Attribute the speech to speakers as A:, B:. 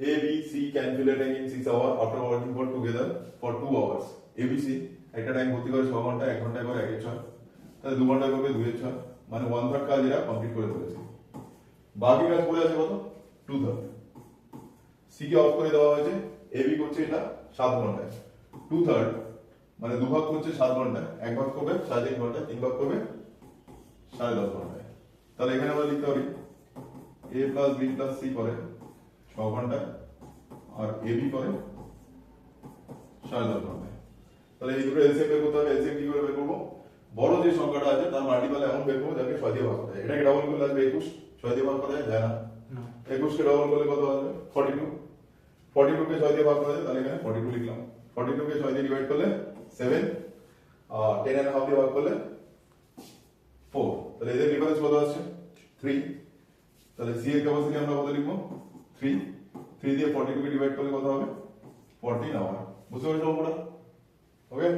A: A, B, C can fill a tank in 6 hours after working for together for 2 hours. A, B, C একটা tank ভর্তি করে 6 ঘন্টা, 1 ঘন্টা করে 1 এর 6, তাহলে 2 ঘন্টা করবে 2 এর 6, মানে 1/3 কাজ এরা কমপ্লিট করে ফেলেছে। বাকি কাজ পড়ে আছে কত? 2/3। C কে অফ করে দেওয়া হয়েছে, A, B করছে এটা 7 ঘন্টায়, 2/3 মানে 2 ভাগ করছে 7 ঘন্টায়, 1 ভাগ করবে 3.5 ঘন্টায়, 3 ভাগ করবে 10.5 ঘন্টায়। তাহলে এখানে আমরা লিখতে পারি A plus B plus C করে 6 ঘন্টায় আর AB করে 10.5 ঘন্টায়। তাহলে এই দুটো এলসিএম বের করতে হবে। এলসিএম কি করে বের করবো? বড় যে সংখ্যাটা আছে তার মাল্টিপল এমন বের করবো যাকে 6 দিয়ে ভাগ করা যায়। এটাকে ডাবল করলে আসবে 21, 6 দিয়ে ভাগ করা যায় না। 21 কে ডাবল করলে কত আসবে? 42। 42 কে 6 দিয়ে ভাগ করা যায়, তাহলে এখানে 42 লিখলাম। 42 কে 6 দিয়ে ডিভাইড করলে 7 আর 10.5 দিয়ে ভাগ করলে 4। তাহলে এদের ডিফারেন্স কত আসছে? 3। তাহলে সি এর ক্যাপাসিটি আমরা কত লিখবো? 3। 3 দিয়ে 42 কে ডিভাইড করলে কত হবে? 14 আওয়ার। বুঝতে পারছো অঙ্কটা? ওকে।